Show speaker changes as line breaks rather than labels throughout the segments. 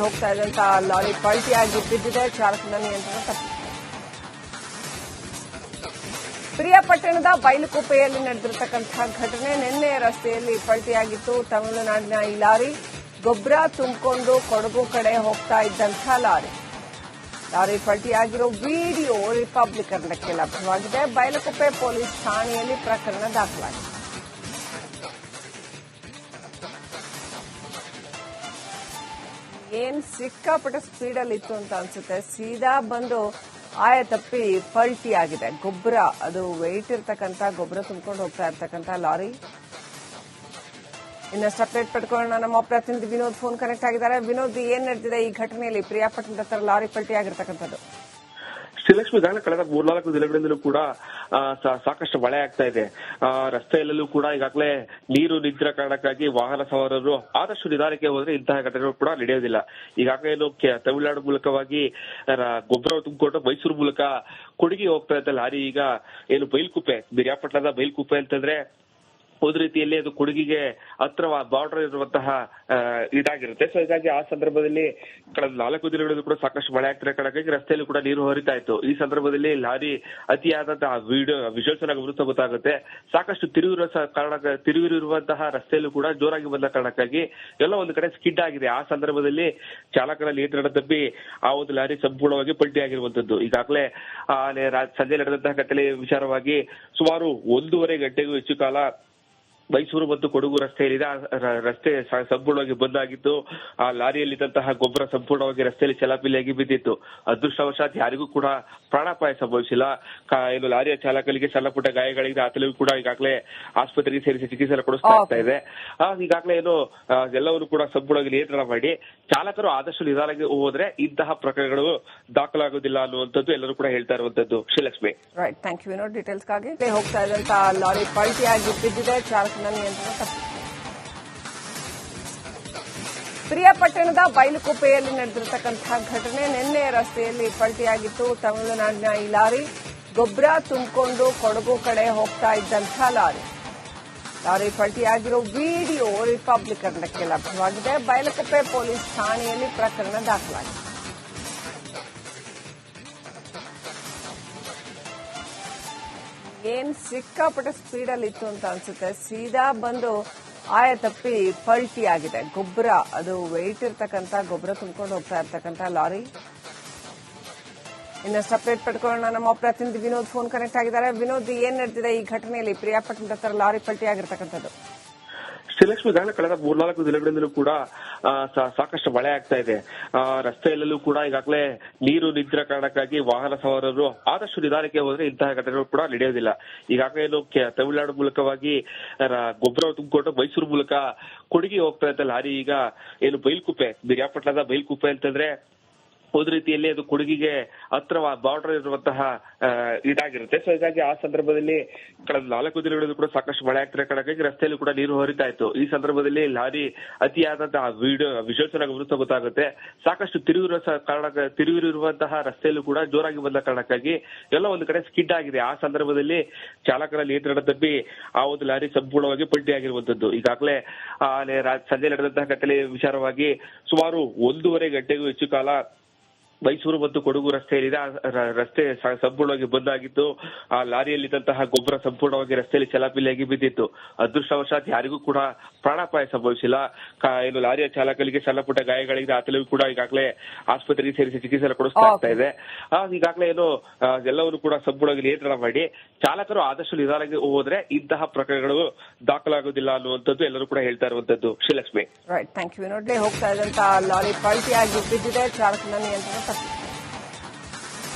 ಹೋಗ್ತಾ ಇದ್ದಂತ ಲಾರಿ ಪಲ್ಟಿಯಾಗಿ ಬಿದ್ದಿದೆ. ಚಾಲಕನ ನಿಯಂತ್ರಣ ತಪ್ಪಿದೆ. ಪ್ರಿಯಾಪಟ್ಟಣದ ಬೈಲುಕುಪ್ಪೆಯಲ್ಲಿ ನಡೆದಿರತಕ್ಕಂತಹ ಘಟನೆ. ನಿನ್ನೆ ರಸ್ತೆಯಲ್ಲಿ ಪಲ್ಟಿಯಾಗಿತ್ತು. ತಮಿಳುನಾಡಿನ ಈ ಲಾರಿ ಗೊಬ್ಬರ ತುಂಬಿಕೊಂಡು ಕೊಡಗು ಕಡೆ ಹೋಗ್ತಾ ಇದ್ದಂತಹ ಲಾರಿ ಪಲ್ಟಿಯಾಗಿರೋ ವಿಡಿಯೋ ರಿಪಬ್ಲಿಕ್ ಕನ್ನಡಕ್ಕೆ ಲಭ್ಯವಾಗಿದೆ. ಬೈಲುಕುಪ್ಪೆ ಪೊಲೀಸ್ ಠಾಣೆಯಲ್ಲಿ ಪ್ರಕರಣ ದಾಖಲಾಗಿದೆ. ಏನ್ ಸಿಕ್ಕಾಪಟ್ಟೆ ಸ್ಪೀಡಲ್ಲಿ ಇತ್ತು ಅಂತ ಅನ್ಸುತ್ತೆ. ಸೀದಾ ಬಂದು ಆಯ ತಪ್ಪಿ ಪಲ್ಟಿ ಆಗಿದೆ. ಗೊಬ್ಬರ ಅದು ವೆಯ್ಟ್ ಇರ್ತಕ್ಕಂಥ ಗೊಬ್ಬರ ತುಂಬಿಕೊಂಡು ಹೋಗ್ತಾ ಇರ್ತಕ್ಕಂಥ ಲಾರಿ. ಇನ್ನಷ್ಟು ಅಪ್ಡೇಟ್ ಪಡ್ಕೊಳ್ಳೋಣ. ನಮ್ಮ ಪ್ರತಿನಿಧಿ ವಿನೋದ್ ಫೋನ್ ಕನೆಕ್ಟ್ ಆಗಿದ್ದಾರೆ. ವಿನೋದ್, ಏನ್ ನಡೆದಿದೆ ಈ ಘಟನೆಯಲ್ಲಿ? ಪ್ರಿಯಾಪಟ್ಟಣದ ಹತ್ರ ಲಾರಿ ಪಲ್ಟಿ ಆಗಿರ್ತಕ್ಕಂಥದ್ದು.
ಶ್ರೀಲಕ್ಷ್ಮಿ, ಈಗಾಗಲೇ ಕಳೆದ 3-4 ದಿನಗಳಿಂದಲೂ ಕೂಡ ಸಾಕಷ್ಟು ಮಳೆ ಆಗ್ತಾ ಇದೆ. ರಸ್ತೆಯಲ್ಲೂ ಕೂಡ ಈಗಾಗಲೇ ನೀರು ನಿಂತಿರೋ ಕಾರಣಕ್ಕಾಗಿ ವಾಹನ ಸವಾರರು ಆದಷ್ಟು ನಿಧಾನಕ್ಕೆ ಹೋದ್ರೆ ಇಂತಹ ಘಟನೆಗಳು ಕೂಡ ನಡೆಯೋದಿಲ್ಲ. ಈಗಾಗಲೇ ಏನು ತಮಿಳುನಾಡು ಮೂಲಕವಾಗಿ ಗೊಬ್ಬರ ತುಂಬಿಕೊಂಡು ಮೈಸೂರು ಮೂಲಕ ಕೊಡಗಿ ಹೋಗ್ತಾ ಇದ್ದ ಲಾರಿ ಈಗ ಏನು ಬೈಲ್ಕುಪ್ಪೆ, ಪ್ರಿಯಾಪಟ್ಟಣದ ಬೈಲ್ಕುಪ್ಪೆ ಅಂತಂದ್ರೆ ಒಂದು ರೀತಿಯಲ್ಲಿ ಅದು ಕೊಡಗಿಗೆ ಹತ್ರ ಬಾರ್ಡರ್ ಇರುವಂತಹ ಇದಾಗಿರುತ್ತೆ. ಸೊ ಹೀಗಾಗಿ ಆ ಸಂದರ್ಭದಲ್ಲಿ ಕಳೆದ 4 ದಿನಗಳಿಂದ ಕೂಡ ಸಾಕಷ್ಟು ಮಳೆ ಆಗ್ತಿರೋ ಕಾರಣಕ್ಕಾಗಿ ರಸ್ತೆಯಲ್ಲಿ ಕೂಡ ನೀರು ಹರಿತಾ ಇತ್ತು. ಈ ಸಂದರ್ಭದಲ್ಲಿ ಲಾರಿ ಅತಿಯಾದಂತಹ ವಿಜುವಲ್ಸ್ ಗಮನಿಸ ಗೊತ್ತಾಗುತ್ತೆ. ಸಾಕಷ್ಟು ತಿರುವಿರುವಂತಹ ರಸ್ತೆಯಲ್ಲೂ ಕೂಡ ಜೋರಾಗಿ ಬಂದ ಕಾರಣಕ್ಕಾಗಿ ಎಲ್ಲ ಒಂದು ಕಡೆ ಸ್ಕಿಡ್ ಆಗಿದೆ. ಆ ಸಂದರ್ಭದಲ್ಲಿ ಚಾಲಕನ ನಿಯಂತ್ರಣ ತಪ್ಪಿ ಆ ಒಂದು ಲಾರಿ ಸಂಪೂರ್ಣವಾಗಿ ಪಲ್ಟಿ ಆಗಿರುವಂತದ್ದು. ಈಗಾಗಲೇ ಸಂಜೆ ನಡೆದಂತಹ ಘಟನೆ ವಿಚಾರವಾಗಿ ಸುಮಾರು 1.5 ಗಂಟೆಗೂ ಹೆಚ್ಚು ಕಾಲ ಮೈಸೂರು ಮತ್ತು ಕೊಡಗು ರಸ್ತೆಯಲ್ಲಿದೆ. ರಸ್ತೆ ಸಂಪೂರ್ಣವಾಗಿ ಬಂದ್ ಆಗಿತ್ತು. ಆ ಲಾರಿಯಲ್ಲಿದ್ದಂತಹ ಗೊಬ್ಬರ ಸಂಪೂರ್ಣವಾಗಿ ರಸ್ತೆಯಲ್ಲಿ ಚಲಾಪಿಲಿಯಾಗಿ ಬಿದ್ದಿತ್ತು. ಅದೃಷ್ಟವಶಾತ್ ಯಾರಿಗೂ ಕೂಡ ಪ್ರಾಣಾಪಾಯ ಸಂಭವಿಸಿಲ್ಲ. ಏನು ಲಾರಿಯ ಚಾಲಕನಿಗೆ ಸಣ್ಣ ಪುಟ್ಟ ಗಾಯಗಳಿದೆ. ಆತನಿಗೂ ಕೂಡ ಈಗಾಗಲೇ ಆಸ್ಪತ್ರೆಗೆ ಸೇರಿಸಿ ಚಿಕಿತ್ಸೆ ಕೊಡಿಸ್ತಾ ಇದೆ. ಈಗಾಗಲೇ ಏನು ಎಲ್ಲವನ್ನು ಕೂಡ ಸಂಪೂರ್ಣವಾಗಿ ನಿಯಂತ್ರಣ ಮಾಡಿ ಚಾಲಕರು ಆದಷ್ಟು ನಿಧಾನಕ್ಕೆ ಹೋದ್ರೆ ಇಂತಹ ಪ್ರಕರಣಗಳು ದಾಖಲಾಗುವುದಿಲ್ಲ ಅನ್ನುವಂಥದ್ದು ಎಲ್ಲರೂ ಕೂಡ ಹೇಳ್ತಾ ಇರುವಂತದ್ದು. Srilakshmi,
right, thank you Vinod. ಡೀಟೇಲ್ಸ್ಗಾಗಿ ಹೋಗ್ತಾ ಇದ್ದಂತ ಲಾರಿ ಪಲ್ಟಿಯಾಗಿ ಬಿದ್ದಿದೆ. ಚಾಲಕನ ನಿಯಂತ್ರಣ ತಪ್ಪಿದೆ. ಪ್ರಿಯಾಪಟ್ಟಣದ ಬೈಲುಕುಪ್ಪೆಯಲ್ಲಿ ನಡೆದಿರತಕ್ಕಂತಹ ಘಟನೆ. ನಿನ್ನೆ ರಸ್ತೆಯಲ್ಲಿ ಪಲ್ಟಿಯಾಗಿತ್ತು. ತಮಿಳುನಾಡಿನ ಈ ಲಾರಿ ಗೊಬ್ಬರ ತುಂಬಿಕೊಂಡು ಕೊಡಗು ಕಡೆ ಹೋಗ್ತಾ ಇದ್ದಂತಹ ಲಾರಿ ಪಲ್ಟಿಯಾಗಿರೋ ವಿಡಿಯೋ ರಿಪಬ್ಲಿಕ್ ಕನ್ನಡಕ್ಕೆ ಲಭ್ಯವಾಗಿದೆ. ಬೈಲುಕುಪ್ಪೆ ಪೊಲೀಸ್ ಠಾಣೆಯಲ್ಲಿ ಪ್ರಕರಣ ದಾಖಲಾಗಿದೆ. ಏನ್ ಸಿಕ್ಕಾಪಟ್ಟೆ ಸ್ಪೀಡಲ್ಲಿ ಇತ್ತು ಅಂತ ಅನ್ಸುತ್ತೆ. ಸೀದಾ ಬಂದು ಆಯ ತಪ್ಪಿ ಪಲ್ಟಿ ಆಗಿದೆ. ಗೊಬ್ಬರ ಅದು ವೆಯ್ಟ್ ಇರ್ತಕ್ಕಂಥ ಗೊಬ್ಬರ ತುಂಬಿಕೊಂಡು ಹೋಗ್ತಾ ಇರ್ತಕ್ಕಂಥ ಲಾರಿ. ಇನ್ನಷ್ಟು ಅಪ್ಡೇಟ್ ಪಡ್ಕೊಳ್ಳೋಣ. ನಮ್ಮ ಪ್ರತಿನಿಧಿ ವಿನೋದ್ ಫೋನ್ ಕನೆಕ್ಟ್ ಆಗಿದ್ದಾರೆ. ವಿನೋದ್, ಏನ್ ನಡೆದಿದೆ ಈ ಘಟನೆಯಲ್ಲಿ? ಪ್ರಿಯಾಪಟ್ಟಣದ ಹತ್ರ ಲಾರಿ ಪಲ್ಟಿ ಆಗಿರ್ತಕ್ಕಂಥದ್ದು.
ಶ್ರೀಲಕ್ಷ್ಮಿ, ಈಗಾಗಲೇ ಕಳೆದ 3-4 ದಿನಗಳಿಂದಲೂ ಕೂಡ ಸಾಕಷ್ಟು ಮಳೆ ಆಗ್ತಾ ಇದೆ. ರಸ್ತೆಯಲ್ಲೂ ಕೂಡ ಈಗಾಗಲೇ ನೀರು ನಿಂತಿರೋ ಕಾರಣಕ್ಕಾಗಿ ವಾಹನ ಸವಾರರು ಆದಷ್ಟು ನಿಧಾನಕ್ಕೆ ಹೋದ್ರೆ ಇಂತಹ ಘಟನೆಗಳು ಕೂಡ ನಡೆಯೋದಿಲ್ಲ. ಈಗಾಗಲೇ ಏನು ತಮಿಳುನಾಡು ಮೂಲಕವಾಗಿ ಗೊಬ್ಬರ ತುಂಬಿಕೊಂಡು ಮೈಸೂರು ಮೂಲಕ ಕೊಡಗಿ ಹೋಗ್ತಾ ಇದ್ದ ಲಾರಿ ಈಗ ಏನು ಬೈಲ್ಕುಪ್ಪೆ, ಪ್ರಿಯಾಪಟ್ಟಣದ ಬೈಲ್ಕುಪ್ಪೆ ಅಂತಂದ್ರೆ ಒಂದು ರೀತಿಯಲ್ಲಿ ಅದು ಕೊಡಗಿಗೆ ಹತ್ರ ಬಾರ್ಡರ್ ಇರುವಂತಹ ಇದಾಗಿರುತ್ತೆ. ಸೊ ಹೀಗಾಗಿ ಆ ಸಂದರ್ಭದಲ್ಲಿ ಕಳೆದ 4 ದಿನಗಳಿಂದ ಕೂಡ ಸಾಕಷ್ಟು ಮಳೆ ಆಗ್ತಿರೋ ಕಾರಣಕ್ಕಾಗಿ ರಸ್ತೆಯಲ್ಲಿ ಕೂಡ ನೀರು ಹರಿತಾ ಇತ್ತು. ಈ ಸಂದರ್ಭದಲ್ಲಿ ಲಾರಿ ಅತಿಯಾದಂತಹ ವಿಜುವಲ್ಸ್ ಗಮನಿಸ ಗೊತ್ತಾಗುತ್ತೆ. ಸಾಕಷ್ಟು ತಿರುವಿರುವಂತಹ ರಸ್ತೆಯಲ್ಲೂ ಕೂಡ ಜೋರಾಗಿ ಬಂದ ಕಾರಣಕ್ಕಾಗಿ ಎಲ್ಲ ಒಂದು ಕಡೆ ಸ್ಕಿಡ್ ಆಗಿದೆ. ಆ ಸಂದರ್ಭದಲ್ಲಿ ಚಾಲಕನ ನಿಯಂತ್ರಣ ತಪ್ಪಿ ಆ ಒಂದು ಲಾರಿ ಸಂಪೂರ್ಣವಾಗಿ ಪಲ್ಟಿ ಆಗಿರುವಂತದ್ದು. ಈಗಾಗಲೇ ಸಂಜೆ ನಡೆದಂತಹ ಘಟನೆ ವಿಚಾರವಾಗಿ ಸುಮಾರು 1.5 ಗಂಟೆಗೂ ಹೆಚ್ಚು ಕಾಲ ಮೈಸೂರು ಮತ್ತು ಕೊಡಗು ರಸ್ತೆಯಲ್ಲಿದೆ. ರಸ್ತೆ ಸಂಪೂರ್ಣವಾಗಿ ಬಂದ್ ಆಗಿತ್ತು. ಆ ಲಾರಿಯಲ್ಲಿದ್ದಂತಹ ಗೊಬ್ಬರ ಸಂಪೂರ್ಣವಾಗಿ ರಸ್ತೆಯಲ್ಲಿ ಚಲಾಪಿಲಿಯಾಗಿ ಬಿದ್ದಿತ್ತು. ಅದೃಷ್ಟವಶಾತ್ ಯಾರಿಗೂ ಕೂಡ ಪ್ರಾಣಾಪಾಯ ಸಂಭವಿಸಿಲ್ಲ. ಏನು ಲಾರಿಯ ಚಾಲಕನಿಗೆ ಸಣ್ಣ ಪುಟ್ಟ ಗಾಯಗಳಿದೆ. ಆತನಿಗೂ ಕೂಡ ಈಗಾಗಲೇ ಆಸ್ಪತ್ರೆಗೆ ಸೇರಿಸಿ ಚಿಕಿತ್ಸೆ ಕೊಡಿಸ್ತಾ ಇದೆ. ಈಗಾಗಲೇ ಏನು ಎಲ್ಲವನ್ನು ಕೂಡ ಸಂಪೂರ್ಣವಾಗಿ ನಿಯಂತ್ರಣ ಮಾಡಿ ಚಾಲಕರು ಆದಷ್ಟು ನಿಧಾನಕ್ಕೆ ಹೋದ್ರೆ ಇಂತಹ ಪ್ರಕರಣಗಳು ದಾಖಲಾಗುವುದಿಲ್ಲ ಅನ್ನುವಂಥದ್ದು ಎಲ್ಲರೂ ಕೂಡ ಹೇಳ್ತಾ ಇರುವಂತದ್ದು. Srilakshmi,
right, thank you Vinod. ಹೋಗ್ತಾ ಇದ್ದಂತ ಲಾರಿ ಪಲ್ಟಿಯಾಗಿ ಬಿದ್ದಿದೆ. ಚಾಲಕನ ನಿಯಂತ್ರಣ ತಪ್ಪಿದೆ.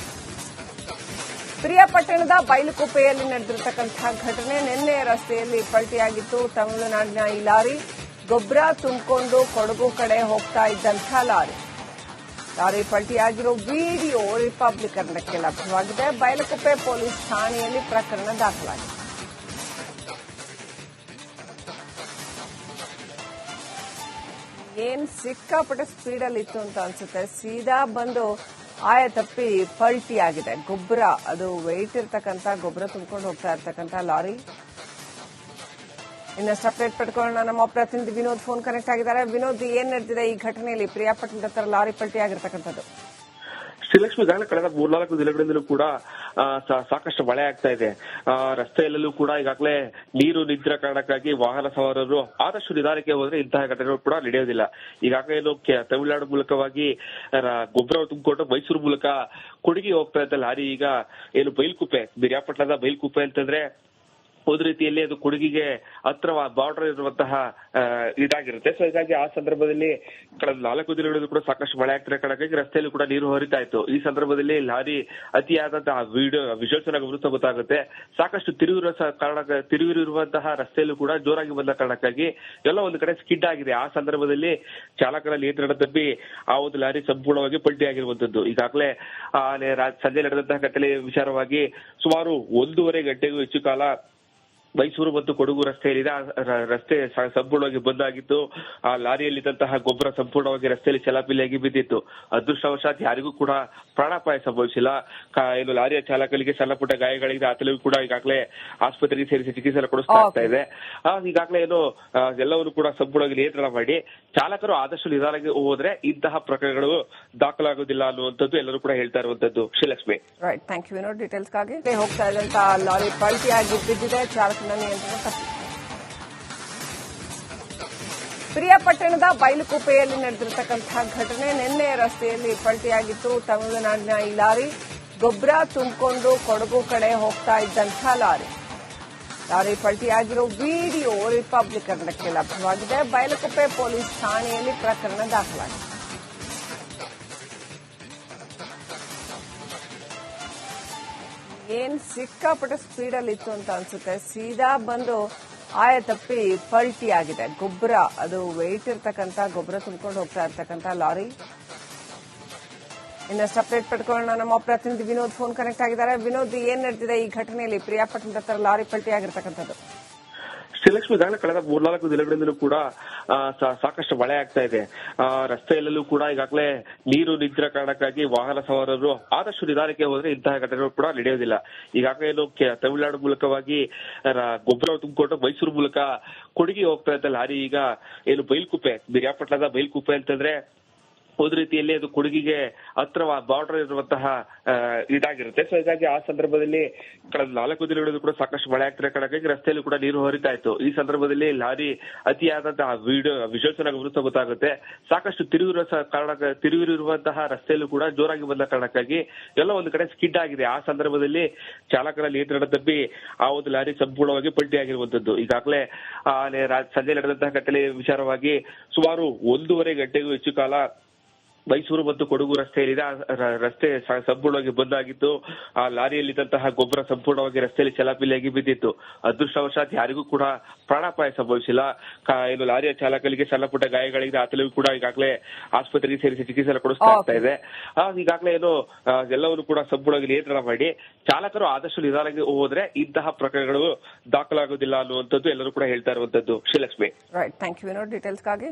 ಪ್ರಿಯಾಪಟ್ಟಣದ ಬೈಲುಕುಪ್ಪೆಯಲ್ಲಿ ನಡೆದಿರತಕ್ಕಂತಹ ಘಟನೆ. ನಿನ್ನೆ ರಸ್ತೆಯಲ್ಲಿ ಪಲ್ಟಿಯಾಗಿತ್ತು. ತಮಿಳುನಾಡಿನ ಈ ಲಾರಿ ಗೊಬ್ಬರ ತುಂಬಿಕೊಂಡು ಕೊಡಗು ಕಡೆ ಹೋಗ್ತಾ ಇದ್ದಂತಹ ಲಾರಿ ಪಲ್ಟಿಯಾಗಿರೋ ವಿಡಿಯೋ ರಿಪಬ್ಲಿಕ್ ಕನ್ನಡಕ್ಕೆ ಲಭ್ಯವಾಗಿದೆ. ಬೈಲುಕುಪ್ಪೆ ಪೊಲೀಸ್ ಠಾಣೆಯಲ್ಲಿ ಪ್ರಕರಣ ದಾಖಲಾಗಿದೆ. ಏನ್ ಸಿಕ್ಕಾಪಟ್ಟೆ ಸ್ಪೀಡಲ್ಲಿ ಇತ್ತು ಅಂತ ಅನ್ಸುತ್ತೆ. ಸೀದಾ ಬಂದು ಆಯ ತಪ್ಪಿ ಪಲ್ಟಿ ಆಗಿದೆ. ಗೊಬ್ಬರ ಅದು ವೆಯ್ಟ್ ಇರ್ತಕ್ಕಂಥ ಗೊಬ್ಬರ ತುಂಬಿಕೊಂಡು ಹೋಗ್ತಾ ಇರ್ತಕ್ಕಂಥ ಲಾರಿ. ಇನ್ನಷ್ಟು ಅಪ್ಡೇಟ್ ಪಡ್ಕೊಳ್ಳೋಣ. ನಮ್ಮ ಪ್ರತಿನಿಧಿ ವಿನೋದ್ ಫೋನ್ ಕನೆಕ್ಟ್ ಆಗಿದ್ದಾರೆ. ವಿನೋದ್, ಏನ್ ನಡೆದಿದೆ ಈ ಘಟನೆಯಲ್ಲಿ? ಪ್ರಿಯಾಪಟ್ಟಣದ ಹತ್ರ ಲಾರಿ ಪಲ್ಟಿ ಆಗಿರ್ತಕ್ಕಂಥದ್ದು.
ಶ್ರೀಲಕ್ಷ್ಮಿ, ಈಗಾಗಲೇ ಕಳೆದ 3-4 ದಿನಗಳಿಂದಲೂ ಕೂಡ ಸಾಕಷ್ಟು ಮಳೆ ಆಗ್ತಾ ಇದೆ. ರಸ್ತೆಯಲ್ಲೂ ಕೂಡ ಈಗಾಗಲೇ ನೀರು ನಿಂತಿರೋ ಕಾರಣಕ್ಕಾಗಿ ವಾಹನ ಸವಾರರು ಆದಷ್ಟು ನಿಧಾನಕ್ಕೆ ಹೋದ್ರೆ ಇಂತಹ ಘಟನೆಗಳು ಕೂಡ ನಡೆಯೋದಿಲ್ಲ. ಈಗಾಗಲೇ ಏನು ತಮಿಳುನಾಡು ಮೂಲಕವಾಗಿ ಗೊಬ್ಬರ ತುಂಬಿಕೊಂಡು ಮೈಸೂರು ಮೂಲಕ ಕೊಡಗಿ ಹೋಗ್ತಾ ಇದ್ದ ಲಾರಿ ಈಗ ಏನು ಬೈಲ್ಕುಪ್ಪೆ, ಬಿರಿಯಾಪಟ್ಟಣದ ಬೈಲ್ಕುಪ್ಪೆ ಅಂತಂದ್ರೆ ಒಂದು ರೀತಿಯಲ್ಲಿ ಅದು ಕೊಡಗಿಗೆ ಹತ್ರ ಬಾರ್ಡರ್ ಇರುವಂತಹ ಇದಾಗಿರುತ್ತೆ. ಸೊ ಹೀಗಾಗಿ ಆ ಸಂದರ್ಭದಲ್ಲಿ ಕಳೆದ 4 ದಿನಗಳಿಂದ ಕೂಡ ಸಾಕಷ್ಟು ಮಳೆ ಆಗ್ತಿರೋ ಕಾರಣಕ್ಕಾಗಿ ರಸ್ತೆಯಲ್ಲಿ ಕೂಡ ನೀರು ಹರಿತಾ ಇತ್ತು. ಈ ಸಂದರ್ಭದಲ್ಲಿ ಲಾರಿ ಅತಿಯಾದಂತಹ ವಿಜುವಲ್ಸ್ ಗಮನಿಸ ಗೊತ್ತಾಗುತ್ತೆ. ಸಾಕಷ್ಟು ತಿರುವಿರುವಂತಹ ರಸ್ತೆಯಲ್ಲೂ ಕೂಡ ಜೋರಾಗಿ ಬಂದ ಕಾರಣಕ್ಕಾಗಿ ಎಲ್ಲ ಒಂದು ಕಡೆ ಸ್ಕಿಡ್ ಆಗಿದೆ. ಆ ಸಂದರ್ಭದಲ್ಲಿ ಚಾಲಕರ ನಿಯಂತ್ರಣ ತಪ್ಪಿ ಆ ಒಂದು ಲಾರಿ ಸಂಪೂರ್ಣವಾಗಿ ಪಲ್ಟಿ ಆಗಿರುವಂತದ್ದು. ಈಗಾಗಲೇ ಸಂಜೆ ನಡೆದಂತಹ ಘಟನೆ ವಿಚಾರವಾಗಿ ಸುಮಾರು 1.5 ಗಂಟೆಗೂ ಹೆಚ್ಚು ಕಾಲ ಮೈಸೂರು ಮತ್ತು ಕೊಡಗು ರಸ್ತೆಯಲ್ಲಿದೆ. ರಸ್ತೆ ಸಂಪೂರ್ಣವಾಗಿ ಬಂದ್ ಆಗಿತ್ತು. ಆ ಲಾರಿಯಲ್ಲಿದ್ದಂತಹ ಗೊಬ್ಬರ ಸಂಪೂರ್ಣವಾಗಿ ರಸ್ತೆಯಲ್ಲಿ ಚಲಾಪಿಲಿಯಾಗಿ ಬಿದ್ದಿತ್ತು. ಅದೃಷ್ಟವಶಾತ್ ಯಾರಿಗೂ ಕೂಡ ಪ್ರಾಣಾಪಾಯ ಸಂಭವಿಸಿಲ್ಲ. ಏನು ಲಾರಿಯ ಚಾಲಕನಿಗೆ ಸಣ್ಣ ಪುಟ್ಟ ಗಾಯಗಳಿದೆ. ಆತನಿಗೂ ಕೂಡ ಈಗಾಗಲೇ ಆಸ್ಪತ್ರೆಗೆ ಸೇರಿಸಿ ಚಿಕಿತ್ಸೆ ಕೊಡಿಸ್ತಾ ಇದೆ. ಈಗಾಗಲೇ ಏನು ಎಲ್ಲವನ್ನು ಕೂಡ ಸಂಪೂರ್ಣವಾಗಿ ನಿಯಂತ್ರಣ ಮಾಡಿ ಚಾಲಕರು ಆದಷ್ಟು ನಿಧಾನಕ್ಕೆ ಹೋದ್ರೆ ಇಂತಹ ಪ್ರಕರಣಗಳು ದಾಖಲಾಗುವುದಿಲ್ಲ ಅನ್ನುವಂಥದ್ದು ಎಲ್ಲರೂ ಕೂಡ ಹೇಳ್ತಾ ಇರುವಂತದ್ದು. Srilakshmi,
right, thank you Vinod. ಡೀಟೇಲ್ಸ್ಗಾಗಿ ಹೋಗ್ತಾ ಇದ್ದಂತಹ ಲಾರಿ ಪಲ್ಟಿ ಆಗಿ ಬಿದ್ದಿದೆ. ಚಾಲಕನ ನಿಯಂತ್ರಣ ತಪ್ಪಿ. ಪ್ರಿಯಾಪಟ್ಟಣದ ಬೈಲುಕುಪ್ಪೆಯಲ್ಲಿ ನಡೆದಿರತಕ್ಕಂತಹ ಘಟನೆ ನಿನ್ನೆ ರಸ್ತೆಯಲ್ಲಿ ಪಲ್ಟಿಯಾಗಿತ್ತು. ತಮಿಳುನಾಡಿನ ಈ ಲಾರಿ ಗೊಬ್ಬರ ತುಂಬಿಕೊಂಡು ಕೊಡಗು ಕಡೆ ಹೋಗ್ತಾ ಇದ್ದಂತಹ ಲಾರಿ ಪಲ್ಟಿಯಾಗಿರೋ ವಿಡಿಯೋ ರಿಪಬ್ಲಿಕ್ ಕನ್ನಡಕ್ಕೆ ಲಭ್ಯವಾಗಿದೆ. ಬೈಲುಕುಪ್ಪೆ ಪೊಲೀಸ್ ಠಾಣೆಯಲ್ಲಿ ಪ್ರಕರಣ ದಾಖಲಾಗಿದೆ. ಏನ್ ಸಿಕ್ಕಾಪಟ್ಟೆ ಸ್ಪೀಡಲ್ಲಿ ಇತ್ತು ಅಂತ ಅನ್ಸುತ್ತೆ. ಸೀದಾ ಬಂದು ಆಯ ತಪ್ಪಿ ಪಲ್ಟಿ ಆಗಿದೆ. ಗೊಬ್ಬರ, ಅದು ವೆಯ್ಟ್ ಇರ್ತಕ್ಕಂಥ ಗೊಬ್ಬರ ತುಂಬಿಕೊಂಡು ಹೋಗ್ತಾ ಇರ್ತಕ್ಕಂಥ ಲಾರಿ. ಇನ್ನಷ್ಟು ಅಪ್ಡೇಟ್ ಪಡ್ಕೊಳ್ಳೋಣ. ನಮ್ಮ ಪ್ರತಿನಿಧಿ ವಿನೋದ್ ಫೋನ್ ಕನೆಕ್ಟ್ ಆಗಿದ್ದಾರೆ. ವಿನೋದ್, ಏನ್ ನಡೆದಿದೆ ಈ ಘಟನೆಯಲ್ಲಿ? ಪ್ರಿಯಾಪಟ್ಟಣದ ಹತ್ರ ಲಾರಿ ಪಲ್ಟಿ ಆಗಿರ್ತಕ್ಕಂಥದ್ದು.
ಶ್ರೀಲಕ್ಷ್ಮಿ, ಈಗಾಗಲೇ ಕಳೆದ 3-4 ದಿನಗಳಿಂದಲೂ ಕೂಡ ಸಾಕಷ್ಟು ಮಳೆ ಆಗ್ತಾ ಇದೆ. ರಸ್ತೆಯಲ್ಲೂ ಕೂಡ ಈಗಾಗಲೇ ನೀರು ನಿಂತಿರೋ ಕಾರಣಕ್ಕಾಗಿ ವಾಹನ ಸವಾರರು ಆದಷ್ಟು ನಿಧಾನಕ್ಕೆ ಹೋದ್ರೆ ಇಂತಹ ಘಟನೆಗಳು ಕೂಡ ನಡೆಯೋದಿಲ್ಲ. ಈಗಾಗಲೇ ಏನು ತಮಿಳುನಾಡು ಮೂಲಕವಾಗಿ ಗೊಬ್ಬರ ತುಂಬಿಕೊಂಡು ಮೈಸೂರು ಮೂಲಕ ಕೊಡಗಿ ಹೋಗ್ತಾ ಇದ್ದ ಲಾರಿ ಈಗ ಏನು ಬೈಲ್ಕುಪ್ಪೆ, ಬಿರಿಯಾಪಟ್ಟಣದ ಬೈಲ್ಕುಪ್ಪೆ ಅಂತಂದ್ರೆ ಒಂದು ರೀತಿಯಲ್ಲಿ ಅದು ಕೊಡಗಿಗೆ ಹತ್ರ ಬಾರ್ಡರ್ ಇರುವಂತಹ ಇದಾಗಿರುತ್ತೆ. ಸೊ ಹೀಗಾಗಿ ಆ ಸಂದರ್ಭದಲ್ಲಿ ಕಳೆದ 4 ದಿನಗಳಿಂದ ಕೂಡ ಸಾಕಷ್ಟು ಮಳೆ ಆಗ್ತಿರೋ ಕಾರಣಕ್ಕಾಗಿ ರಸ್ತೆಯಲ್ಲಿ ಕೂಡ ನೀರು ಹರಿತಾ ಇತ್ತು. ಈ ಸಂದರ್ಭದಲ್ಲಿ ಲಾರಿ ಅತಿಯಾದಂತಹ ವಿಜುವಲ್ಸ್ ಗಮನಿಸ ಗೊತ್ತಾಗುತ್ತೆ. ಸಾಕಷ್ಟು ತಿರುವಿರುವಂತಹ ರಸ್ತೆಯಲ್ಲೂ ಕೂಡ ಜೋರಾಗಿ ಬಂದ ಕಾರಣಕ್ಕಾಗಿ ಎಲ್ಲ ಒಂದು ಕಡೆ ಸ್ಕಿಡ್ ಆಗಿದೆ. ಆ ಸಂದರ್ಭದಲ್ಲಿ ಚಾಲಕರ ನಿಯಂತ್ರಣ ತಪ್ಪಿ ಆ ಒಂದು ಲಾರಿ ಸಂಪೂರ್ಣವಾಗಿ ಪಲ್ಟಿ ಆಗಿರುವಂತದ್ದು. ಈಗಾಗಲೇ ಸಂಜೆ ನಡೆದಂತಹ ಘಟನೆ ವಿಚಾರವಾಗಿ ಸುಮಾರು 1.5 ಗಂಟೆಗೂ ಹೆಚ್ಚು ಕಾಲ ಮೈಸೂರು ಮತ್ತು ಕೊಡಗು ರಸ್ತೆಯಲ್ಲಿದೆ. ರಸ್ತೆ ಸಂಪೂರ್ಣವಾಗಿ ಬಂದ್ ಆಗಿತ್ತು. ಆ ಲಾರಿಯಲ್ಲಿದ್ದಂತಹ ಗೊಬ್ಬರ ಸಂಪೂರ್ಣವಾಗಿ ರಸ್ತೆಯಲ್ಲಿ ಚಲಾಪಿಲಿಯಾಗಿ ಬಿದ್ದಿತ್ತು. ಅದೃಷ್ಟವಶಾತ್ ಯಾರಿಗೂ ಕೂಡ ಪ್ರಾಣಾಪಾಯ ಸಂಭವಿಸಿಲ್ಲ. ಏನು ಲಾರಿಯ ಚಾಲಕನಿಗೆ ಸಣ್ಣ ಪುಟ್ಟ ಗಾಯಗಳಿದೆ. ಆತನಿಗೂ ಕೂಡ ಈಗಾಗಲೇ ಆಸ್ಪತ್ರೆಗೆ ಸೇರಿಸಿ ಚಿಕಿತ್ಸೆ ಕೊಡಿಸ್ತಾ ಇದೆ. ಈಗಾಗಲೇ ಏನು ಎಲ್ಲವನ್ನು ಕೂಡ ಸಂಪೂರ್ಣವಾಗಿ ನಿಯಂತ್ರಣ ಮಾಡಿ ಚಾಲಕರು ಆದಷ್ಟು ನಿಧಾನಕ್ಕೆ ಹೋದ್ರೆ ಇಂತಹ ಪ್ರಕರಣಗಳು ದಾಖಲಾಗುವುದಿಲ್ಲ ಅನ್ನುವಂಥದ್ದು ಎಲ್ಲರೂ ಕೂಡ ಹೇಳ್ತಾ ಇರುವಂತದ್ದು. Srilakshmi,
right, thank you Vinod. ಡೀಟೇಲ್ಸ್ಗಾಗಿ